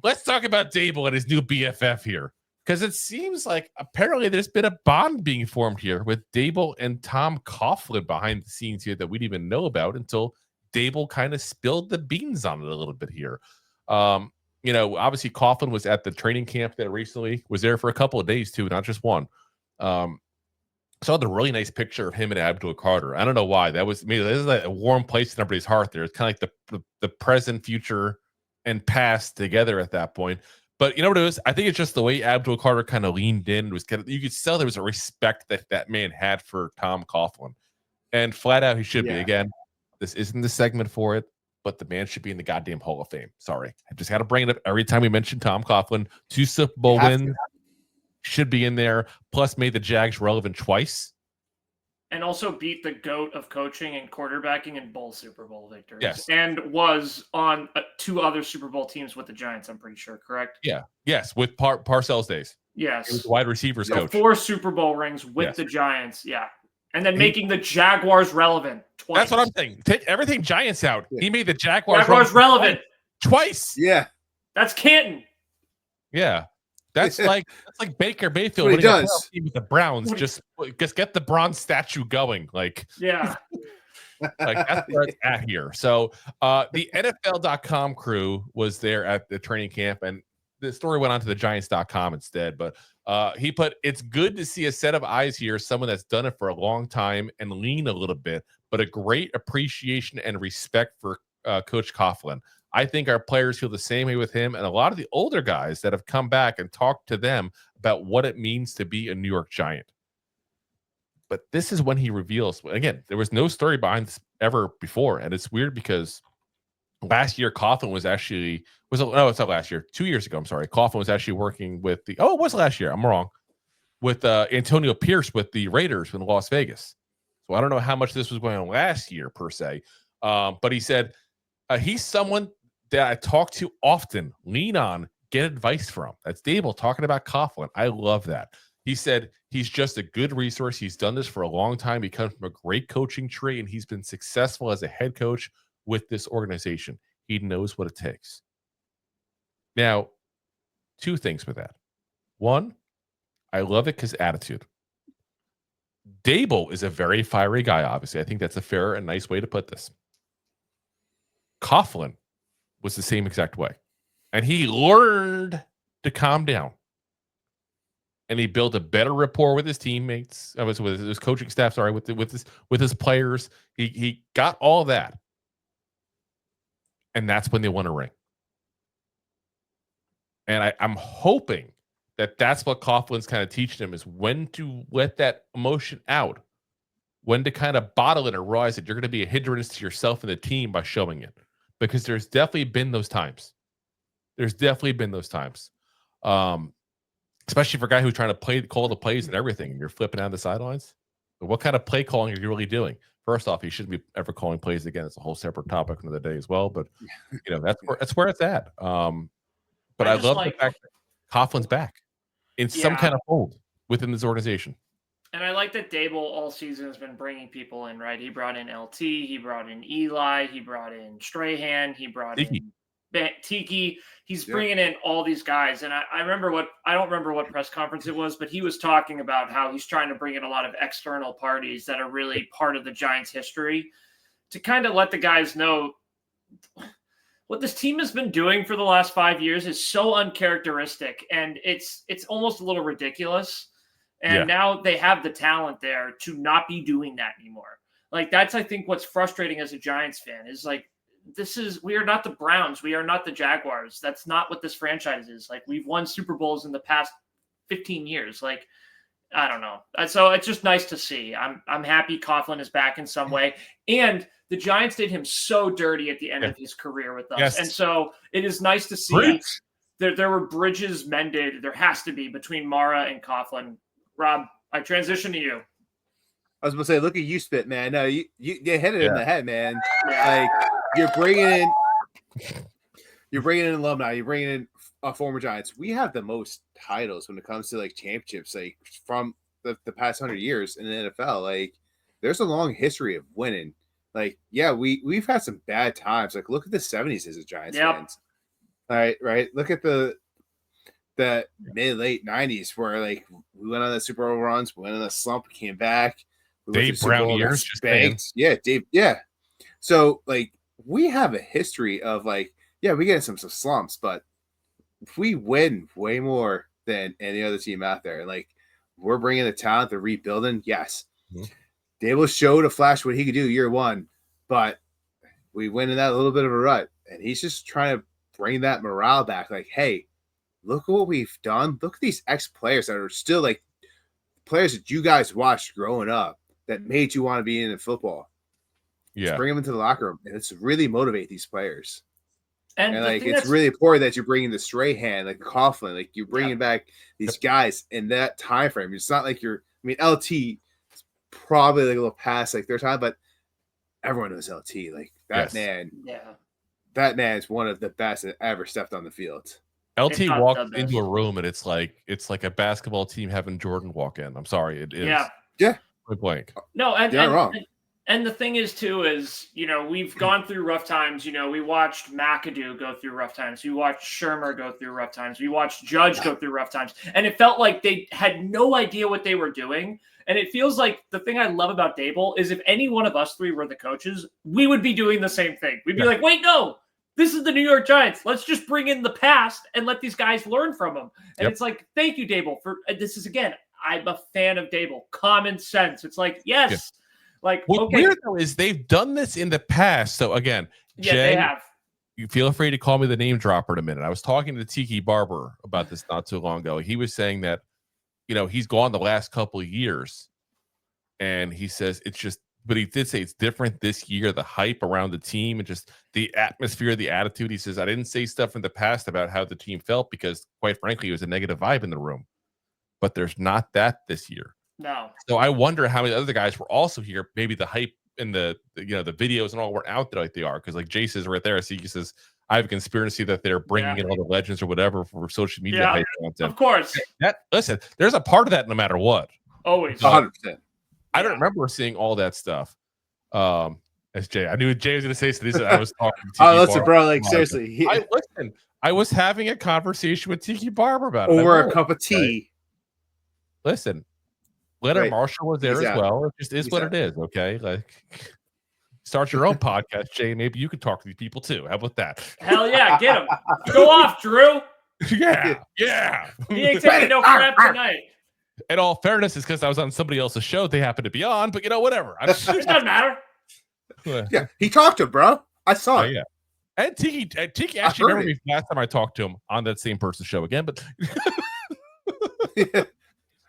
let's talk about Daboll and his new BFF here. Because it seems like apparently there's been a bond being formed here with Daboll and Tom Coughlin behind the scenes here that we didn't even know about until Daboll kind of spilled the beans on it a little bit here. Obviously Coughlin was at the training camp there recently, was there for a couple of days too, not just one. Saw the really nice picture of him and Abdul Carter. I don't know why. That was this is a warm place in everybody's heart there. It's kind of like the present, future, and past together at that point. But you know what it was? I think it's just the way Abdul Carter kind of leaned in. You could tell there was a respect that man had for Tom Coughlin. And flat out, he should be. Again, this isn't the segment for it, but the man should be in the goddamn Hall of Fame. Sorry. I just got to bring it up every time we mention Tom Coughlin. 2 Super Bowl wins. Should be in there. Plus made the Jags relevant twice. And also beat the GOAT of coaching and quarterbacking in both Super Bowl victories. Yes. And was on 2 other Super Bowl teams with the Giants, I'm pretty sure, correct? Yeah. Yes, with Parcells days. Yes. He was the wide receivers coach. 4 Super Bowl rings with the Giants, And then making the Jaguars relevant twice. That's what I'm saying. Take everything Giants out. He made the Jaguars relevant. Twice. Yeah. That's Canton. Yeah. That's like Baker Mayfield winning a team with the Browns. Just get the bronze statue going. Like that's where it's at here. So the NFL.com crew was there at the training camp, and the story went on to the Giants.com instead. But he put, it's good to see a set of eyes here, someone that's done it for a long time and lean a little bit, but a great appreciation and respect for Coach Coughlin. I think our players feel the same way with him, and a lot of the older guys that have come back and talked to them about what it means to be a New York Giant. But this is when he reveals, again, there was no story behind this ever before, and it's weird because last year Coughlin was actually it's not last year, 2 years ago. I'm sorry, Coughlin was actually working with it was last year. I'm wrong, with Antonio Pierce with the Raiders in Las Vegas. So I don't know how much this was going on last year per se, but he said he's someone that I talk to often, lean on, get advice from. That's Daboll talking about Coughlin. I love that. He said he's just a good resource. He's done this for a long time. He comes from a great coaching tree, and he's been successful as a head coach with this organization. He knows what it takes. Now, 2 things with that. 1, I love it because attitude. Daboll is a very fiery guy, obviously. I think that's a fair and nice way to put this. Coughlin was the same exact way. And he learned to calm down. And he built a better rapport with his teammates, with his coaching staff, with his players. He got all that. And that's when they won a ring. And I'm hoping that that's what Coughlin's kind of teaching him, is when to let that emotion out, when to kind of bottle it and realize that you're going to be a hindrance to yourself and the team by showing it. Because there's definitely been those times. Especially for a guy who's trying to call the plays and everything, and you're flipping out the sidelines. But what kind of play calling are you really doing? First off, he shouldn't be ever calling plays again. It's a whole separate topic another day as well. But that's where it's at. But I love the fact that Coughlin's back in some kind of fold within this organization. And I like that Daboll all season has been bringing people in, right? He brought in LT, he brought in Eli, he brought in Strahan, he brought in Tiki. He's bringing in all these guys. And I don't remember what press conference it was, but he was talking about how he's trying to bring in a lot of external parties that are really part of the Giants' history to kind of let the guys know what this team has been doing for the last 5 years is so uncharacteristic. And it's almost a little ridiculous. And now they have the talent there to not be doing that anymore. Like, that's, I think, what's frustrating as a Giants fan is like, we are not the Browns. We are not the Jaguars. That's not what this franchise is. Like, we've won Super Bowls in the past 15 years. Like, I don't know. So it's just nice to see. I'm happy Coughlin is back in some way. And the Giants did him so dirty at the end of his career with us. Yes. And so it is nice to see there were bridges mended. There has to be between Mara and Coughlin. Rob, I transition to you. I was going to say, look at you spit, man. No, you hit it in the head, man. Like, you're bringing in alumni. You're bringing in former Giants. We have the most titles when it comes to like championships, like from the past 100 years in the NFL. Like, there's a long history of winning. Like, we've had some bad times. Like, look at the 70s as a Giants fans. Right. Look at the mid-late 90s where like we went on the Super Bowl runs, we went on a slump, came back. We went to Dave the Super Brown Bowl, got years, just saying. spanked. Yeah, Dave. Yeah. So like we have a history of like, yeah, we get some slumps, but we win way more than any other team out there. Like we're bringing the talent, the rebuilding. Yes, Daboll showed a flash what he could do year one, but we went in that little bit of a rut, and he's just trying to bring that morale back. Like, hey, look at what we've done. Look at these ex-players that are still like players that you guys watched growing up that made you want to be in football. Yeah. Just bring them into the locker room, and it's really motivate these players. And like it's really important that you're bringing the Strahan, like Coughlin, like you're bringing back these guys in that time frame. It's not like you're. I mean, LT is probably like a little past like their time, but everyone knows LT. Like that man. Yeah. That man is one of the best that ever stepped on the field. LT walks into a room and it's like a basketball team having Jordan walk in. I'm sorry, it is. Yeah. Point blank. No, you're not wrong. And the thing is, too, is, we've gone through rough times. We watched McAdoo go through rough times. We watched Shermer go through rough times. We watched Judge go through rough times. And it felt like they had no idea what they were doing. And it feels like the thing I love about Daboll is if any one of us three were the coaches, we would be doing the same thing. We'd be like, wait, no, this is the New York Giants. Let's just bring in the past and let these guys learn from them. And it's like, thank you, Daboll, for this is, again, I'm a fan of Daboll. Common sense. It's like, yes. Yeah. Like, what's weird though is they've done this in the past. So again, Jay, they have. You feel free to call me the name dropper in a minute. I was talking to Tiki Barber about this not too long ago. He was saying that, he's gone the last couple of years, and he says it's just. But he did say it's different this year. The hype around the team and just the atmosphere, the attitude. He says I didn't say stuff in the past about how the team felt because, quite frankly, it was a negative vibe in the room. But there's not that this year. No. So I wonder how many other guys were also here. Maybe the hype and the videos and all weren't out there like they are. Because like Jay says right there, he says I have a conspiracy that they're bringing in all the legends or whatever for social media hype content. Of course. Listen, there's a part of that no matter what. Always. 100%. I don't remember seeing all that stuff. As Jay, I knew Jay was going to say so. I was talking to Tiki listen, bro. Like seriously, I was having a conversation with Tiki Barber about it. Over a cup of tea. Right? Listen. Leonard Marshall was there as well. It just is what it is, okay? Like, start your own podcast, Jay. Maybe you could talk to these people too. How about that? Hell yeah, get him. Go off, Drew. Yeah. He ain't taking no crap tonight. In all fairness, it's because I was on somebody else's show. They happen to be on, but whatever. It doesn't matter. Yeah, he talked to him, bro. I saw it. Yeah. And Tiki actually remember me last time I talked to him on that same person's show again, but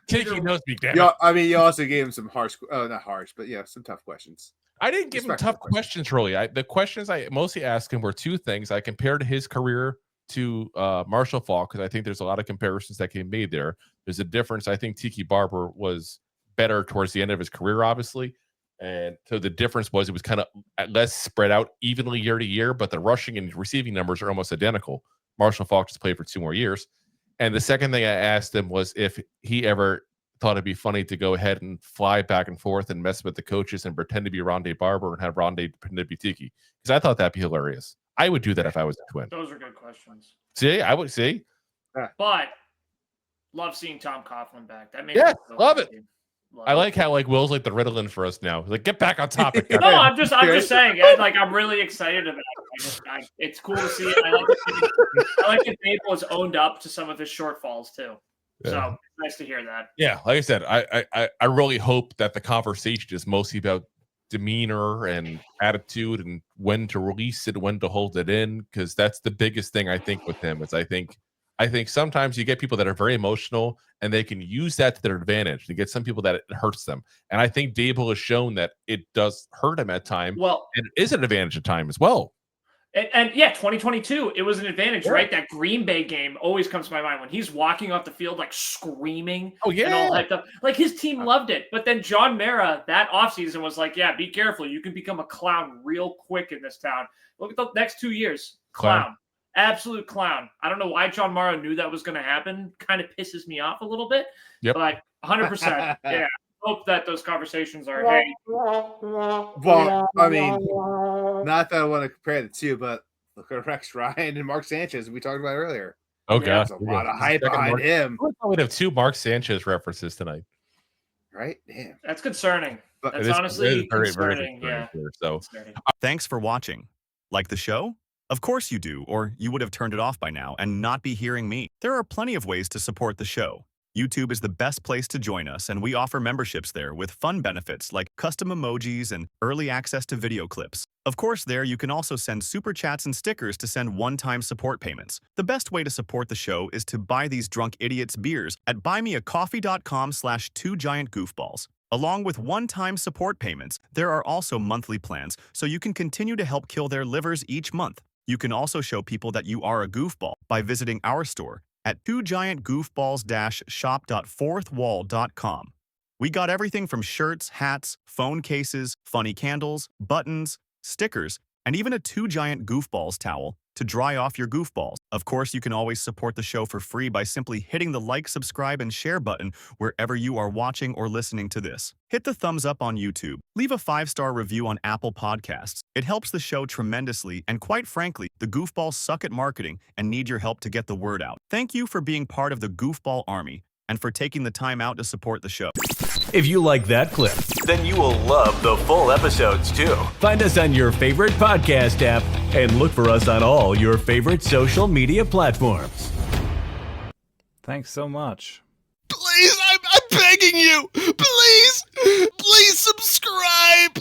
Tiki knows me, damn it. I mean, you also gave him some harsh, not harsh, but some tough questions. I didn't give him tough questions, really. The questions I mostly asked him were two things. I compared his career to Marshall Faulk because I think there's a lot of comparisons that can be made there. There's a difference. I think Tiki Barber was better towards the end of his career, obviously. And so the difference was it was kind of less spread out evenly year to year, but the rushing and receiving numbers are almost identical. Marshall Faulk just played for 2 more years. And the second thing I asked him was if he ever thought it'd be funny to go ahead and fly back and forth and mess with the coaches and pretend to be Rondé Barber and have Rondé pretend to be Tiki. Because I thought that'd be hilarious. I would do that if I was a twin. Those are good questions. See, I would see. But love seeing Tom Coughlin back. That makes love it. I like how Will's like the Ritalin for us now. Like, get back on topic. No, I'm just saying. I'm really excited about it. It's cool to see it. I like that Daboll has owned up to some of his shortfalls too. Yeah. So it's nice to hear that. Yeah, like I said, I really hope that the conversation is mostly about demeanor and attitude and when to release it, when to hold it in, because that's the biggest thing I think with him. Is I think sometimes you get people that are very emotional and they can use that to their advantage. To get some people that it hurts them, and I think Daboll has shown that it does hurt him at times. Well, and it is an advantage at time as well. And 2022, it was an advantage, right? That Green Bay game always comes to my mind when he's walking off the field like screaming. Oh yeah, and all hyped up. Like his team loved it, but then John Mara that offseason was like, "Yeah, be careful. You can become a clown real quick in this town." Look at the next 2 years, clown. Absolute clown. I don't know why John Mara knew that was going to happen. Kind of pisses me off a little bit. Yep. But 100%. Yeah. Hope that those conversations are, hey. Well, I mean, not that I want to compare the two, but look at Rex Ryan and Mark Sanchez we talked about earlier. Oh god, there's a lot of hype behind him. We'd have 2 Mark Sanchez references tonight. Right? Damn. That's concerning. But That's honestly very, concerning. very Yeah. here. So thanks for watching. Like the show? Of course you do, or you would have turned it off by now and not be hearing me. There are plenty of ways to support the show. YouTube is the best place to join us, and we offer memberships there with fun benefits like custom emojis and early access to video clips. Of course, there you can also send super chats and stickers to send one-time support payments. The best way to support the show is to buy these drunk idiots beers at buymeacoffee.com/2giantgoofballs. Along with one-time support payments, there are also monthly plans, so you can continue to help kill their livers each month. You can also show people that you are a goofball by visiting our store at 2giantgoofballs-shop.fourthwall.com. We got everything from shirts, hats, phone cases, funny candles, buttons, stickers, and even a 2 Giant Goofballs towel to dry off your goofballs. Of course, you can always support the show for free by simply hitting the like, subscribe, and share button wherever you are watching or listening to this. Hit the thumbs up on YouTube. Leave a 5-star review on Apple Podcasts. It helps the show tremendously, and quite frankly, the goofballs suck at marketing and need your help to get the word out. Thank you for being part of the Goofball Army and for taking the time out to support the show. If you like that clip, then you will love the full episodes too. Find us on your favorite podcast app and look for us on all your favorite social media platforms. Thanks so much. Please, I'm begging you. Please subscribe.